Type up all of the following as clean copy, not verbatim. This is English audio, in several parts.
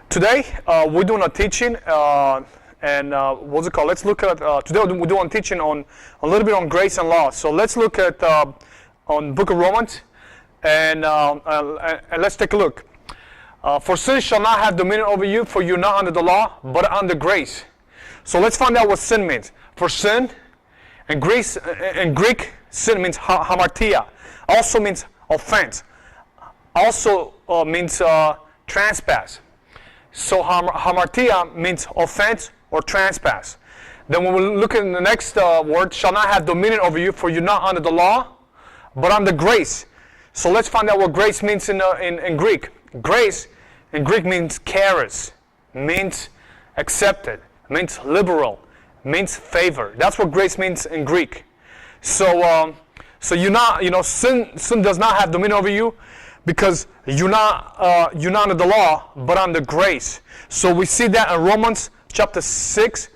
Today, we're doing a teaching, and what's it called? Let's look at, today we're doing a teaching on a little bit on grace and law. So let's look at, on book of Romans, and let's take a look. For sin shall not have dominion over you, for you're not under the law, but under grace. So let's find out what sin means. For sin, in Greek, sin means hamartia. Also means offense. Also means trespass. So hamartia means offense or trespass. Then when we look at the next word, shall not have dominion over you, for you're not under the law, but under grace. So let's find out what grace means in Greek. Grace in Greek means charis, means accepted, means liberal, means favor. That's what grace means in Greek. So you're not, sin does not have dominion over you, because you're not under the law, but under grace. So we see that in Romans chapter 6,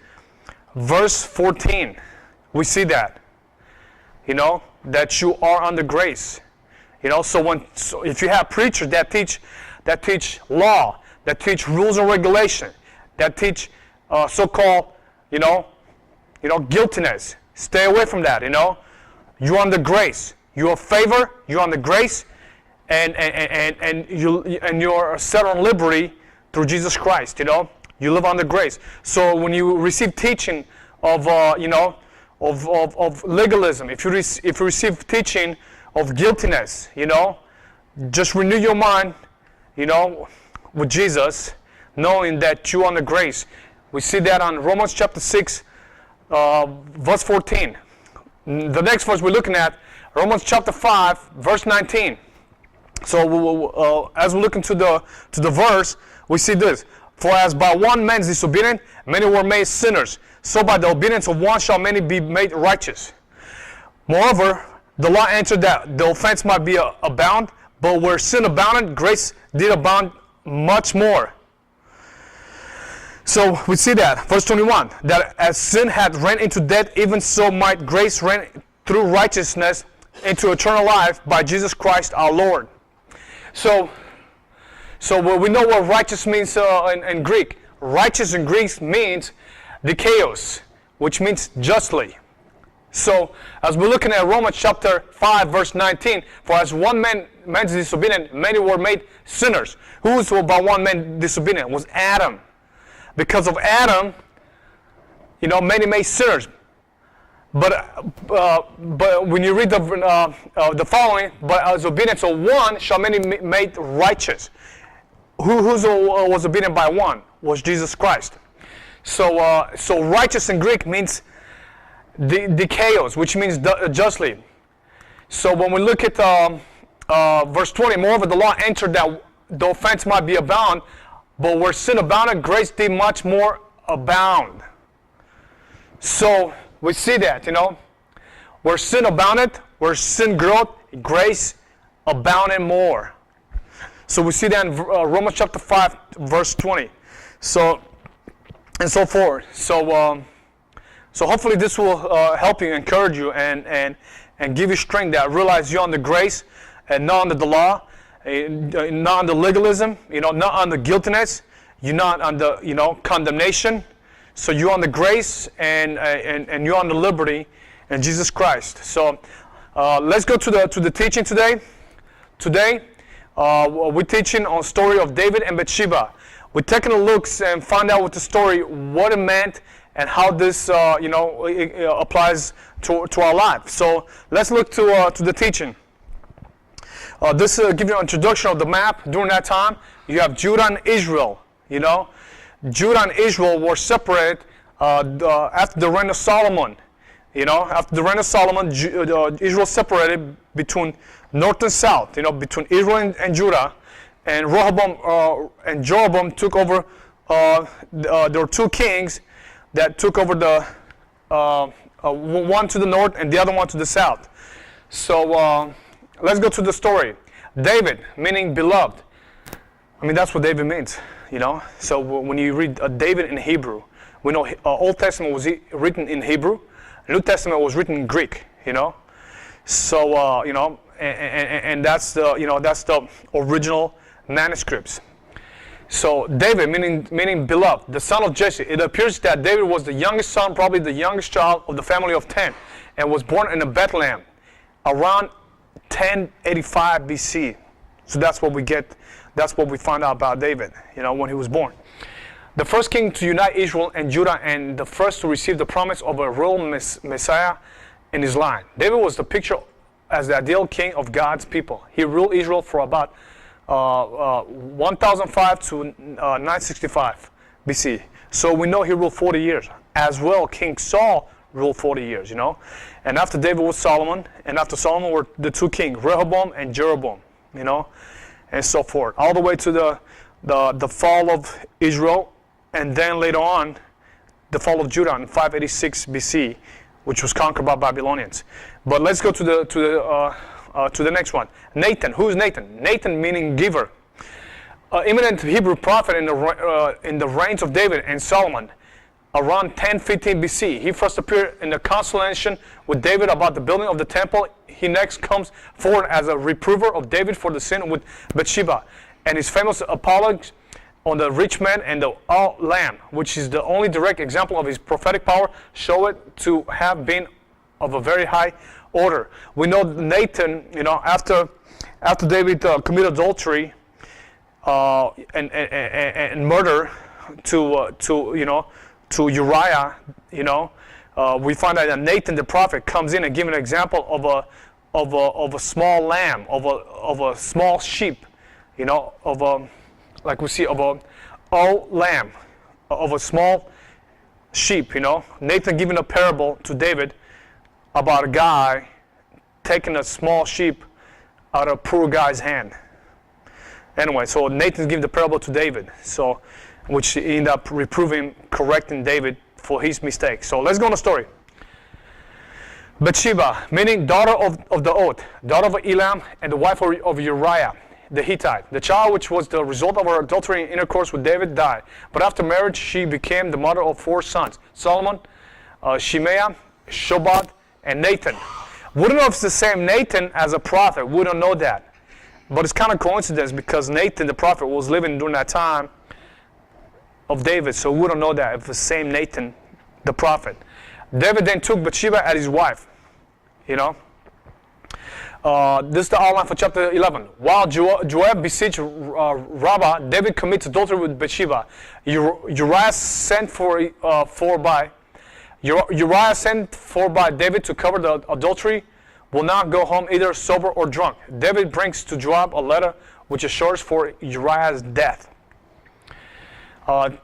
verse 14. We see that, that you are under grace. So if you have preachers that teach law, that teach rules and regulation, that teach so-called, guiltiness, stay away from that. You're under grace. You're a favor. You're under grace. And you're set on liberty through Jesus Christ. You live under grace. So when you receive teaching of legalism, if you receive teaching of guiltiness, just renew your mind, with Jesus, knowing that you're under grace. We see that on Romans chapter 6, verse 14. The next verse we're looking at, Romans chapter 5, verse 19. So as we look into the verse, we see this. For as by one man's disobedience many were made sinners, so by the obedience of one shall many be made righteous. Moreover, the law entered that the offense might be abound, but where sin abounded, grace did abound much more. So we see that, verse 21, that as sin had reigned into death, even so might grace reign through righteousness into eternal life by Jesus Christ our Lord. So we know what righteous means in Greek. Righteous in Greek means dikaios, which means justly. So as we're looking at Romans chapter 5, verse 19, for as one man's disobedient, many were made sinners. Who was by one man disobedient? It was Adam. Because of Adam, many made sinners. But when you read the following, but as obedience of one shall many made righteous. Who was obedient by one? Was Jesus Christ. So righteous in Greek means dikaios, which means justly. So when we look at verse 20, moreover the law entered that the offense might be abound, but where sin abounded, grace did much more abound. So we see that, where sin abounded, where sin growth, grace abounded more. So we see that in Romans chapter 5, verse 20. So, and so forth. So hopefully this will help you, encourage you, and give you strength that realize you're under grace and not under the law, not under legalism, not under guiltiness, you're not under, condemnation. So you're on the grace and you're on the liberty in Jesus Christ. So let's go to the teaching today. Today we're teaching on the story of David and Bathsheba. We're taking a look and find out with the story what it meant and how this it applies to our life. So let's look to the teaching. This gives you an introduction of the map. During that time, you have Judah and Israel. Judah and Israel were separated after the reign of Solomon. After the reign of Solomon, Israel separated between north and south. Between Israel and Judah, and Rehoboam and Jeroboam took over. There were two kings that took over the one to the north and the other one to the south. So let's go to the story. David, meaning beloved. That's what David means. So when you read David in Hebrew, we know Old Testament was written in Hebrew, New Testament was written in Greek. So and that's the that's the original manuscripts. So David, meaning beloved, the son of Jesse. It appears that David was the youngest son, probably the youngest child of the family of 10, and was born in Bethlehem around 1085 BC. So that's what we get. That's what we find out about David, when he was born. The first king to unite Israel and Judah, and the first to receive the promise of a real Messiah in his line. David was the picture as the ideal king of God's people. He ruled Israel for about 1005 to 965 BC. So we know he ruled 40 years. As well, King Saul ruled 40 years, And after David was Solomon, and after Solomon were the two kings, Rehoboam and Jeroboam, and so forth. All the way to the fall of Israel, and then later on, the fall of Judah in 586 BC, which was conquered by Babylonians. But let's go to the next one. Nathan. Who is Nathan? Nathan meaning giver. Eminent Hebrew prophet in the reigns of David and Solomon, around 1015 BC. He first appeared in the consultation with David about the building of the temple. He next comes forward as a reprover of David for the sin with Bathsheba, and his famous apology on the rich man and the lamb, which is the only direct example of his prophetic power, show it to have been of a very high order. We know Nathan, after David committed adultery and murder to Uriah, we find out that Nathan the prophet comes in and gives an example of a small lamb, of a small sheep, like we see of a lamb, of a small sheep, Nathan giving a parable to David about a guy taking a small sheep out of a poor guy's hand. Anyway, so Nathan giving the parable to David, which he ended up reproving, correcting David for his mistake. So let's go on the story. Bathsheba, meaning daughter of the oath, daughter of Elam, and the wife of Uriah the Hittite. The child, which was the result of her adultery and intercourse with David, died. But after marriage, she became the mother of 4 sons: Solomon, Shemaiah, Shobad, and Nathan. We don't know if it's the same Nathan as a prophet. We don't know that. But it's kind of coincidence because Nathan, the prophet, was living during that time of David. So we don't know that if it's the same Nathan, the prophet. David then took Bathsheba as his wife. This is the outline for chapter 11. While Joab besieged Rabbah, David commits adultery with Bathsheba. Uriah sent for by David to cover the adultery, will not go home either sober or drunk. David brings to Joab a letter which assures for Uriah's death. 2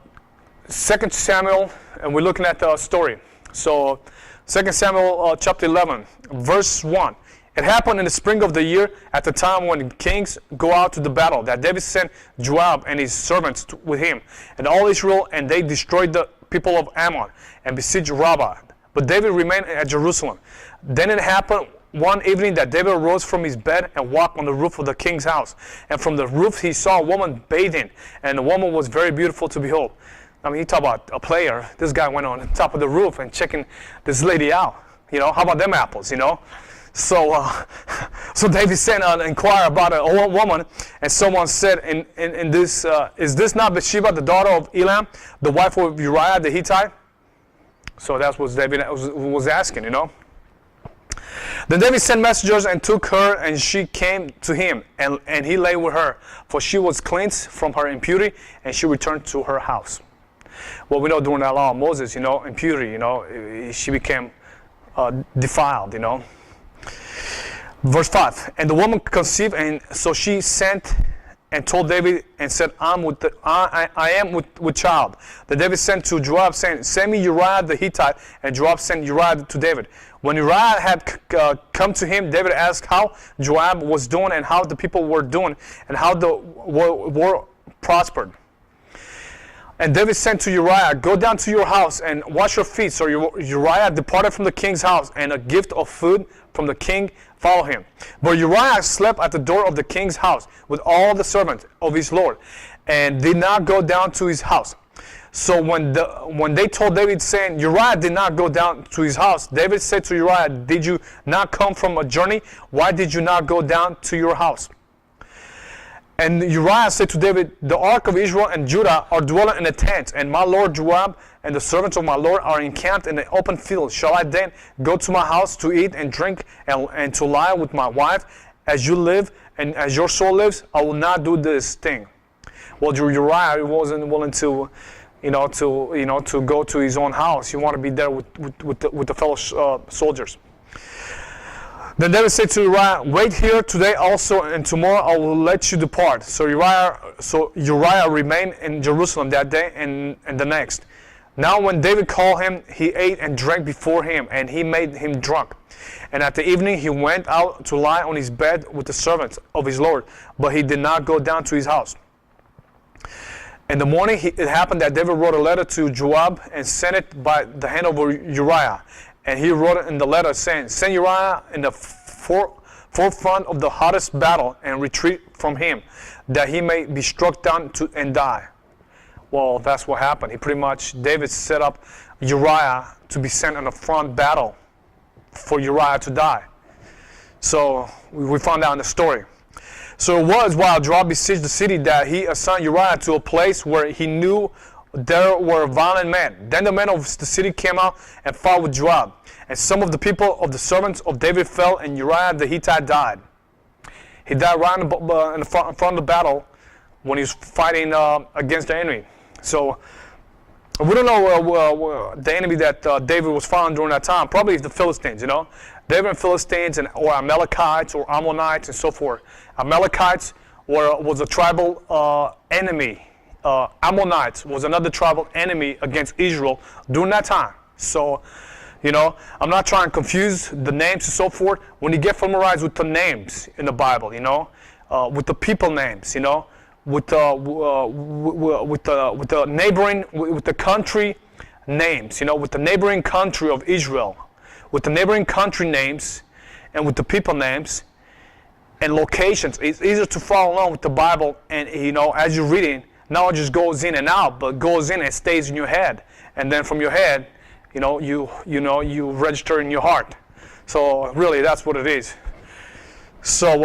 Samuel, and we're looking at the story. So 2 Samuel chapter 11, verse 1. It happened in the spring of the year, at the time when kings go out to the battle, that David sent Joab and his servants with him, and all Israel, and they destroyed the people of Ammon, and besieged Rabbah. But David remained at Jerusalem. Then it happened one evening that David arose from his bed and walked on the roof of the king's house. And from the roof he saw a woman bathing, and the woman was very beautiful to behold. I mean, you talk about a player. This guy went on top of the roof and checking this lady out. How about them apples, So David sent an inquire about a woman, and someone said, "In this, is this not Bathsheba, the daughter of Elam, the wife of Uriah the Hittite?" So that's what David was asking, Then David sent messengers and took her, and she came to him, and he lay with her, for she was cleansed from her impurity, and she returned to her house. Well, we know during that law of Moses, impurity, she became defiled, Verse 5, and the woman conceived, and so she sent and told David and said, I am with child. Then David sent to Joab, saying, send me Uriah the Hittite, and Joab sent Uriah to David. When Uriah had come to him, David asked how Joab was doing and how the people were doing and how the war prospered. And David said to Uriah, go down to your house and wash your feet. So Uriah departed from the king's house, and a gift of food from the king followed him. But Uriah slept at the door of the king's house with all the servants of his lord, and did not go down to his house. So when they told David, saying, Uriah did not go down to his house, David said to Uriah, did you not come from a journey? Why did you not go down to your house? And Uriah said to David, the ark of Israel and Judah are dwelling in a tent, and my lord Joab and the servants of my lord are encamped in the open field. Shall I then go to my house to eat and drink and to lie with my wife? As you live and as your soul lives, I will not do this thing. Well, Uriah wasn't willing to go to his own house. He wanted to be there with the fellow soldiers. Then David said to Uriah, wait here today also, and tomorrow I will let you depart. So Uriah remained in Jerusalem that day and the next. Now when David called him, he ate and drank before him, and he made him drunk. And at the evening he went out to lie on his bed with the servants of his Lord, but he did not go down to his house. In the morning it happened that David wrote a letter to Joab and sent it by the hand of Uriah. And he wrote it in the letter saying, send Uriah in the forefront of the hottest battle and retreat from him, that he may be struck down and die. Well, that's what happened. David set up Uriah to be sent in a front battle for Uriah to die. So we found out in the story. So it was while Joab besieged the city that he assigned Uriah to a place where he knew there were violent men. Then the men of the city came out and fought with Joab. And some of the people of the servants of David fell, and Uriah the Hittite died. He died right in the front of the battle when he was fighting against the enemy. So we don't know the enemy that David was fighting during that time. Probably the Philistines, David and Philistines or Amalekites or Ammonites and so forth. Amalekites was a tribal enemy. Ammonites was another tribal enemy against Israel during that time. So, I'm not trying to confuse the names and so forth. When you get familiarized with the names in the Bible, with the people names, with the neighboring, with the country names, with the neighboring country of Israel, with the neighboring country names, and with the people names and locations, it's easier to follow along with the Bible. And as you're reading, knowledge just goes in and out, but goes in and stays in your head, and then from your head, you register in your heart. So really, that's what it is. So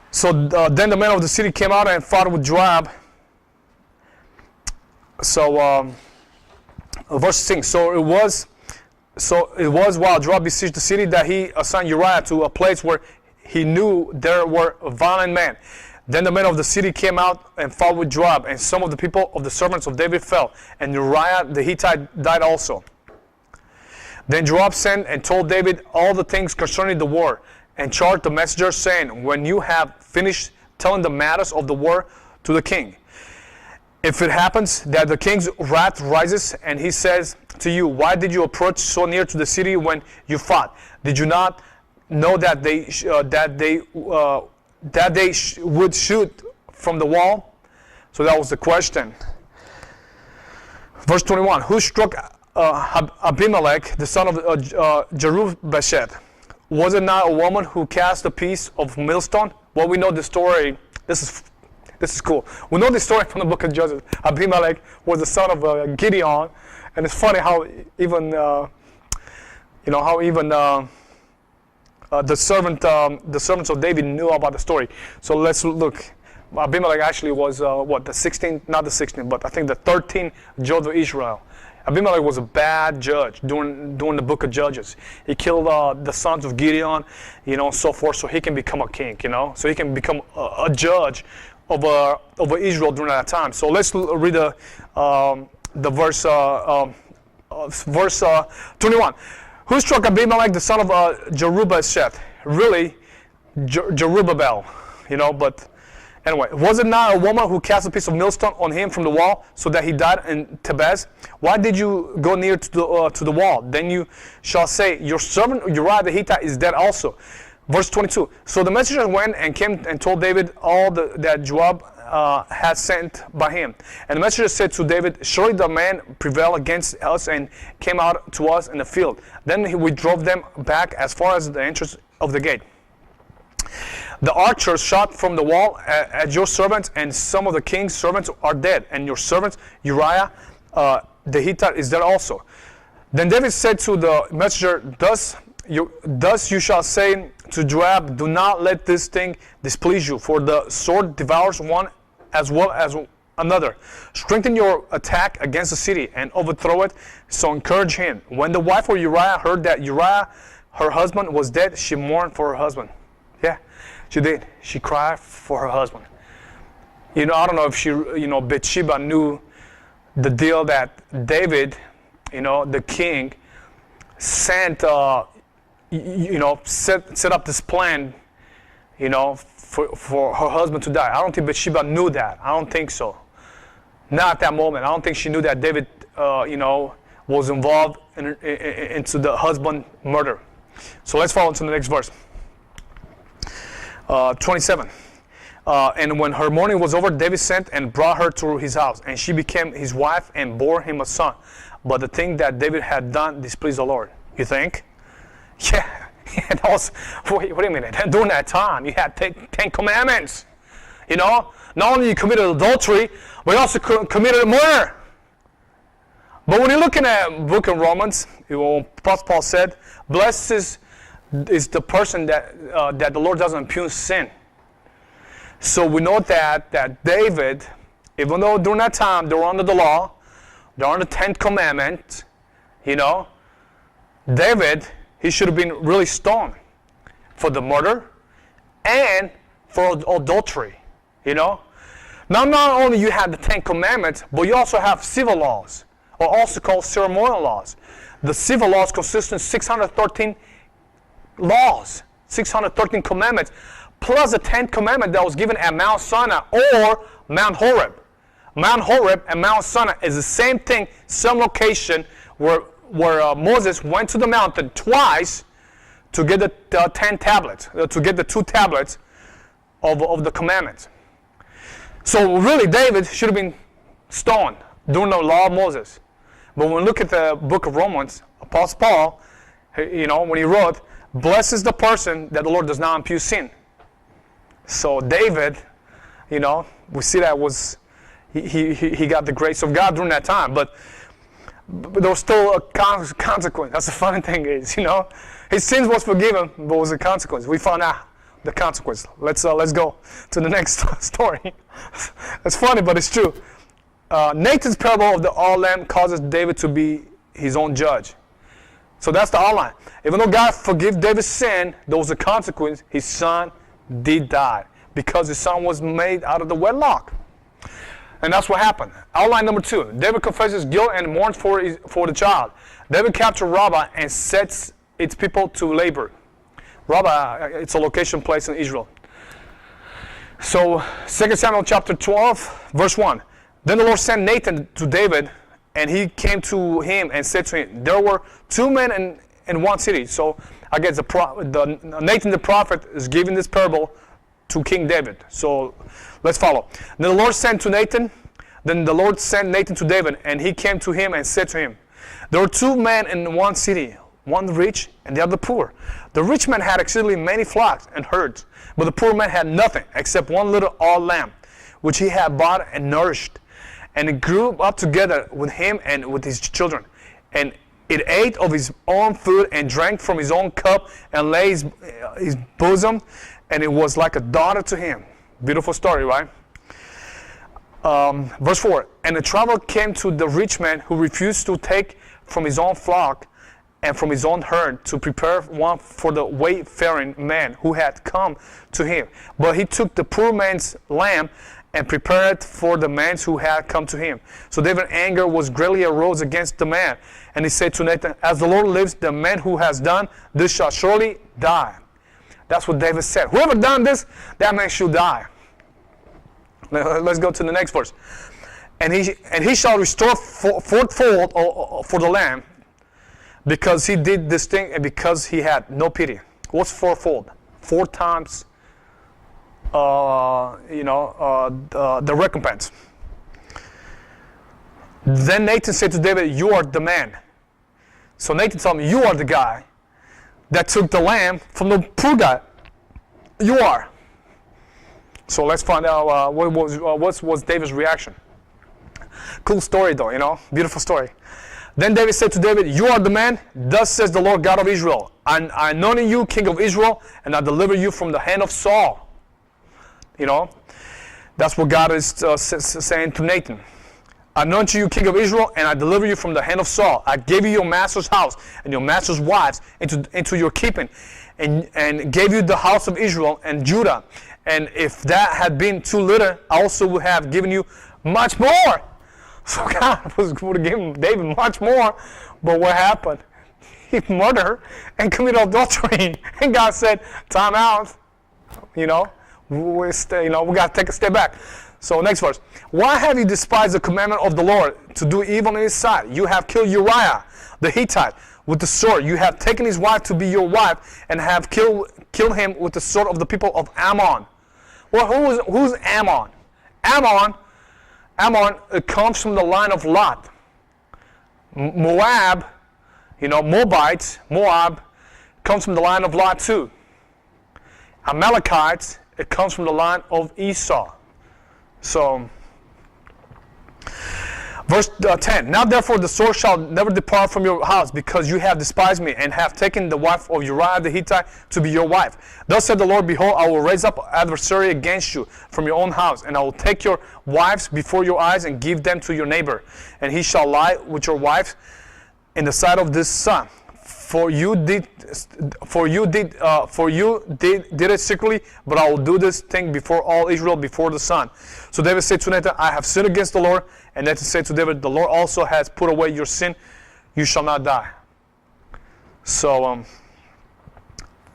then the men of the city came out and fought with Joab. So verse 6. So it was while Joab besieged the city that he assigned Uriah to a place where he knew there were violent men. Then the men of the city came out and fought with Joab, and some of the people of the servants of David fell, and Uriah the Hittite died also. Then Joab sent and told David all the things concerning the war, and charged the messenger, saying, when you have finished telling the matters of the war to the king, if it happens that the king's wrath rises, and he says to you, why did you approach so near to the city when you fought? Did you not know that they would shoot from the wall? So that was the question. Verse 21, who struck Abimelech, the son of Jerubbaal? Was it not a woman who cast a piece of millstone? Well, we know the story. This is cool. We know the story from the book of Judges. Abimelech was the son of Gideon, and it's funny how even the servants of David knew about the story. So let's look. Abimelech actually was the 16th, not the 16th, but I think the 13th judge of Israel. Abimelech was a bad judge during the book of Judges. He killed the sons of Gideon, so forth, so he can become a king, so he can become a judge over Israel during that time. So let's read the verse 21. Who struck Abimelech, the son of Jerubbaal? Really, Jerubbaal, but anyway, was it not a woman who cast a piece of millstone on him from the wall, so that he died in Tebez? Why did you go near to the wall? Then you shall say, your servant Uriah the Hittite is dead also. Verse 22. So the messenger went and came and told David all that Joab had sent by him. And the messenger said to David, surely the man prevailed against us and came out to us in the field. Then we drove them back as far as the entrance of the gate. The archers shot from the wall at your servants, and some of the king's servants are dead, and your servant Uriah the Hittite is dead also. Then David said to the messenger, Thus you shall say to Joab, "Do not let this thing displease you, for the sword devours one as well as another. Strengthen your attack against the city and overthrow it, so encourage him." When the wife of Uriah heard that Uriah, her husband, was dead, she mourned for her husband. Yeah, she did. She cried for her husband. I don't know if she, Bathsheba knew the deal that David, the king, sent, set up this plan, for her husband to die. I don't think Bathsheba knew that. I don't think so. Not at that moment. I don't think she knew that David, was involved into the husband murder. So let's follow to the next verse. 27. And when her mourning was over, David sent and brought her to his house, and she became his wife and bore him a son. But the thing that David had done displeased the Lord. You think? Yeah. And also, wait a minute. During that time, you had 10 commandments. Not only you committed adultery, but you also committed murder. But when you're looking at the book of Romans, Apostle Paul said, "Blessed is the person that the Lord doesn't impugn sin." So we know that David, even though during that time they were under the law, they were under the 10th commandment, David, he should have been really stoned for the murder and for adultery, Now, not only you have the 10 commandments, but you also have civil laws, or also called ceremonial laws. The civil laws consist of 613 laws, 613 commandments, plus the 10th commandment that was given at Mount Sinai or Mount Horeb. Mount Horeb and Mount Sinai is the same thing, some location where Moses went to the mountain twice to get the 10 tablets, to get the 2 tablets of the commandments. So really, David should have been stoned during the law of Moses. But when we look at the book of Romans, Apostle Paul, when he wrote, "Blessed is the person that the Lord does not impute sin." So David, we see that he got the grace of God during that time, but there was still a consequence. That's the funny thing is, his sins was forgiven, but was a consequence. We found out the consequence. Let's go to the next story. It's funny, but it's true. Nathan's parable of the old lamb causes David to be his own judge. So that's the outline. Even though God forgave David's sin, there was a consequence. His son did die because his son was made out of the wedlock. And that's what happened. Outline number 2. David confesses guilt and mourns for the child. David captures Rabbah and sets its people to labor. Rabbah, it's a location place in Israel. So 2 Samuel chapter 12, verse 1. Then the Lord sent Nathan to David, and he came to him and said to him, "There were 2 men in one city." So I guess Nathan the prophet is giving this parable to King David. So let's follow. Then the Lord sent Nathan to David, and he came to him and said to him, "There were 2 men in one city, one rich and the other poor. The rich man had exceedingly many flocks and herds, but the poor man had nothing except one little old lamb, which he had bought and nourished. And it grew up together with him and with his children. And it ate of his own food and drank from his own cup and lay his bosom, and it was like a daughter to him." Beautiful story, right? Verse 4. And the traveler came to the rich man who refused to take from his own flock and from his own herd to prepare one for the wayfaring man who had come to him. But he took the poor man's lamb and prepared it for the man who had come to him. So David's anger was greatly arose against the man. And he said to Nathan, "As the Lord lives, the man who has done this shall surely die." That's what David said. Whoever done this, that man should die. Let's go to the next verse. And he shall restore fourfold for the lamb, because he did this thing and because he had no pity. What's fourfold? 4 times, the recompense. Then Nathan said to David, "You are the man." So Nathan told me, "You are the guy that took the lamb from the poor guy. You are." So let's find out what was David's reaction. Cool story though, beautiful story. Then David said to David, you are the man, thus says the Lord God of Israel. I anointed you king of Israel, and I deliver you from the hand of Saul. That's what God is saying to Nathan. I anoint you king of Israel, and I deliver you from the hand of Saul. I gave you your master's house and your master's wives into your keeping, and gave you the house of Israel and Judah. And if that had been too little, I also would have given you much more. So God would have given David much more. But what happened? He murdered her and committed adultery. And God said, time out. We got to take a step back. So next verse. Why have you despised the commandment of the Lord to do evil in his sight? You have killed Uriah the Hittite with the sword. You have taken his wife to be your wife, and have killed him with the sword of the people of Ammon. Well, who's Ammon? Ammon, it comes from the line of Lot. Moab, Moab comes from the line of Lot too. Amalekites, it comes from the line of Esau. So, verse 10, now therefore the sword shall never depart from your house, because you have despised me, and have taken the wife of Uriah the Hittite to be your wife. Thus said the Lord, behold, I will raise up adversary against you from your own house, and I will take your wives before your eyes, and give them to your neighbor, and he shall lie with your wives in the sight of this sun. For you did it secretly, but I will do this thing before all Israel, before the sun. So David said to Nathan, I have sinned against the Lord. And Nathan said to David, the Lord also has put away your sin. You shall not die. So,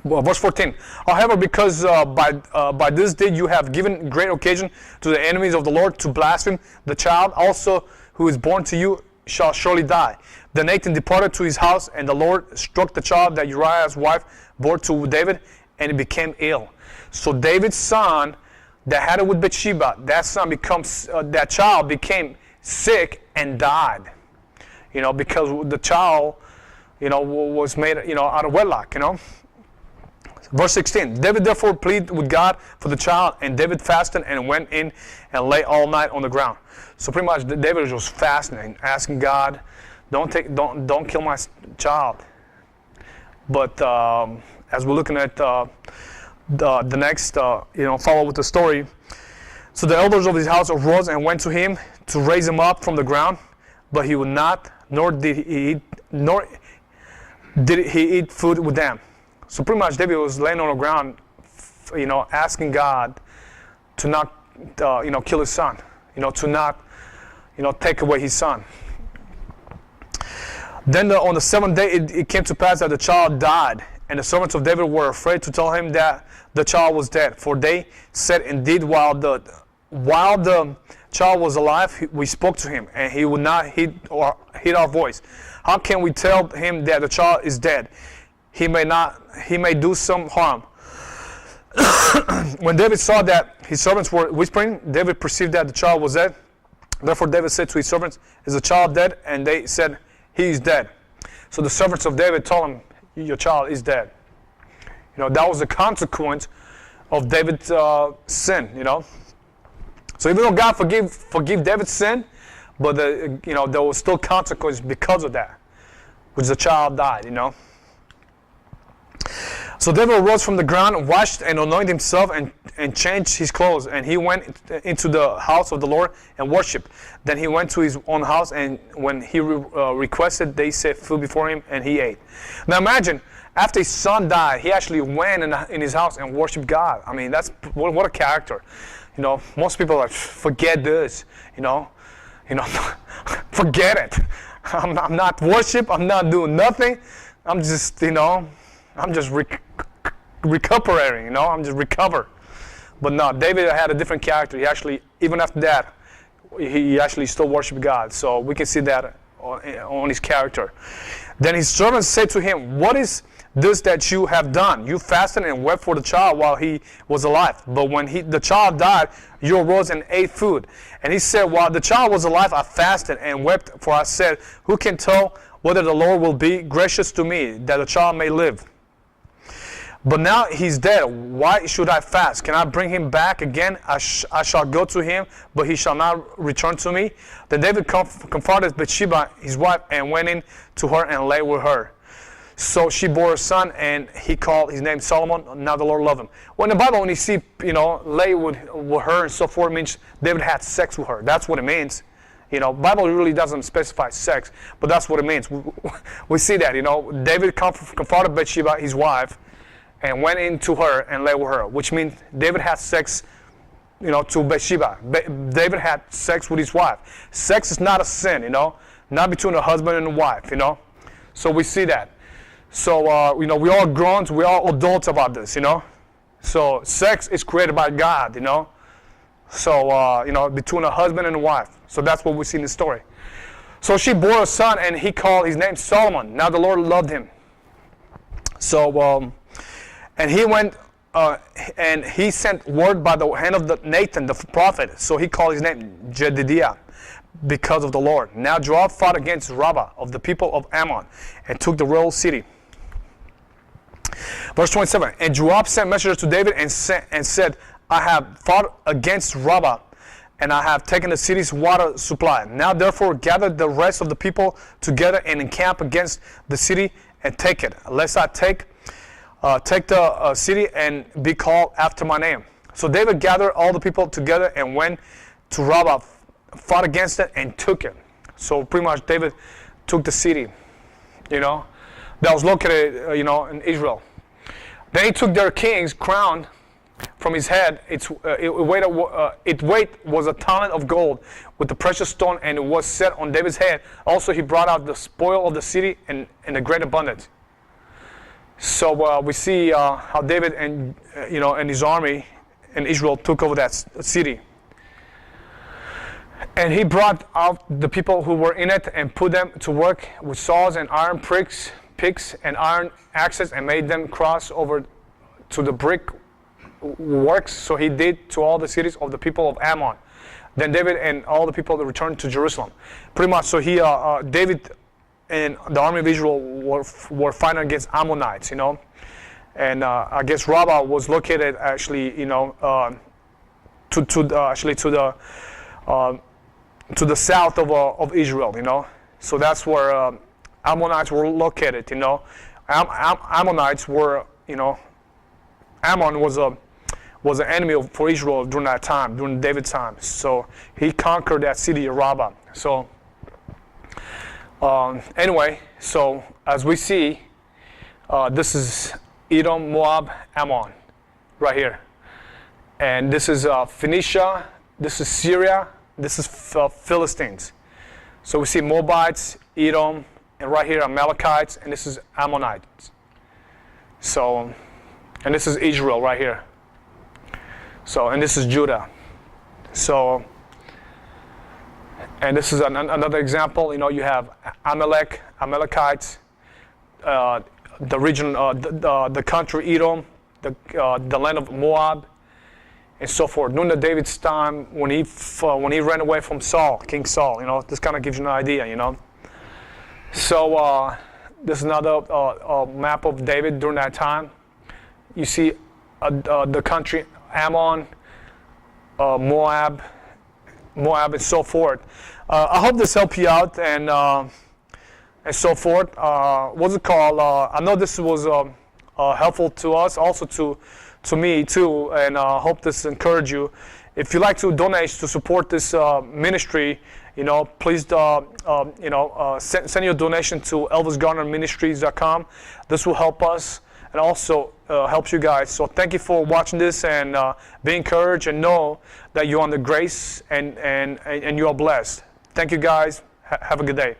verse 14. However, because by this deed you have given great occasion to the enemies of the Lord to blaspheme, the child also who is born to you shall surely die. Then Nathan departed to his house, and the Lord struck the child that Uriah's wife bore to David, and he became ill. So David's son that had it with Bathsheba, that child became sick and died. Because the child, was made, out of wedlock, Verse 16, David therefore pleaded with God for the child, and David fasted and went in and lay all night on the ground. So pretty much David was fasting and asking God, don't kill my child. But as we're looking at the next, follow with the story. So the elders of his house arose and went to him to raise him up from the ground, but he would not, nor did he eat food with them. So pretty much David was laying on the ground, asking God to not, kill his son, to not, take away his son. Then on the seventh day, it came to pass that the child died, and the servants of David were afraid to tell him that the child was dead. For they said, indeed, while the child was alive, we spoke to him, and he would not heed our voice. How can we tell him that the child is dead? He may do some harm. When David saw that his servants were whispering, David perceived that the child was dead. Therefore David said to his servants, is the child dead? And they said, he is dead. So the servants of David told him, your child is dead. That was the consequence of David's sin, So even though God forgive David's sin, but there was still consequence because of that, which the child died, So David arose from the ground, and washed and anointed himself, and changed his clothes. And he went into the house of the Lord and worshipped. Then he went to his own house, and when he requested, they set food before him, and he ate. Now imagine, after his son died, he actually went in his house and worshipped God. I mean, that's what a character. Most people are like, forget this. Forget it. I'm not worship. I'm not doing nothing. I'm just, I'm just recuperating, I'm just recover. But no, David had a different character. He actually, even after that, he actually still worshiped God. So we can see that on his character. Then his servants said to him, what is this that you have done? You fasted and wept for the child while he was alive. But when the child died, you arose and ate food. And he said, while the child was alive, I fasted and wept, for I said, who can tell whether the Lord will be gracious to me, that the child may live? But now he's dead. Why should I fast? Can I bring him back again? I shall go to him, but he shall not return to me. Then David confronted Bathsheba, his wife, and went in to her and lay with her. So she bore a son, and he called his name Solomon. Now the Lord loved him. Well, in the Bible, when you see, lay with her and so forth, it means David had sex with her. That's what it means. Bible really doesn't specify sex, but that's what it means. We see that, David confronted Bathsheba, his wife, and went into her and lay with her, which means David had sex, to Bathsheba. David had sex with his wife. Sex is not a sin, not between a husband and a wife, So we see that. So, we all grown, we all adults about this, So sex is created by God, So, between a husband and a wife. So that's what we see in the story. So she bore a son, and he called his name Solomon. Now the Lord loved him. So, and he went, and he sent word by the hand of Nathan, the prophet. So he called his name Jedidiah, because of the Lord. Now Joab fought against Rabbah of the people of Ammon, and took the royal city. Verse 27, and Joab sent messengers to David and said, I have fought against Rabbah, and I have taken the city's water supply. Now therefore gather the rest of the people together and encamp against the city and take it, lest I take the city and be called after my name. So David gathered all the people together and went to Rabbah, fought against it, and took it. So pretty much David took the city, that was located, in Israel. Then he took their king's crown from his head. Its weight was a talent of gold with the precious stone, and it was set on David's head. Also he brought out the spoil of the city in a great abundance. So we see how David and his army in Israel took over that city. And he brought out the people who were in it and put them to work with saws and iron picks and iron axes, and made them cross over to the brick works. So he did to all the cities of the people of Ammon. Then David and all the people returned to Jerusalem. Pretty much. So David and the army of Israel were fighting against Ammonites, and I guess Rabbah was located actually, to the south of Israel, So that's where Ammonites were located, Ammonites were, Ammon was an enemy for Israel during that time, during David's time. So he conquered that city of Rabbah. So anyway, so as we see, this is Edom, Moab, Ammon, right here. And this is Phoenicia, this is Syria, this is Philistines. So we see Moabites, Edom, and right here Amalekites, and this is Ammonites. So, and this is Israel right here. So, and this is Judah. So, and this is another example. You have Amalekites, the region, the country Edom, the land of Moab, and so forth. During David's time, when he ran away from Saul, King Saul, this kind of gives you an idea, So this is another map of David during that time. You see the country Ammon, Moab, and so forth. I hope this helped you out and so forth. What's it called? I know this was helpful to us, also to me too, and I hope this encouraged you. If you'd like to donate to support this ministry, please send your donation to elvisgardnerministries.com. This will help us and also helps you guys. So thank you for watching this, and be encouraged and know that you're on the grace and you are blessed. Thank you guys. Have a good day.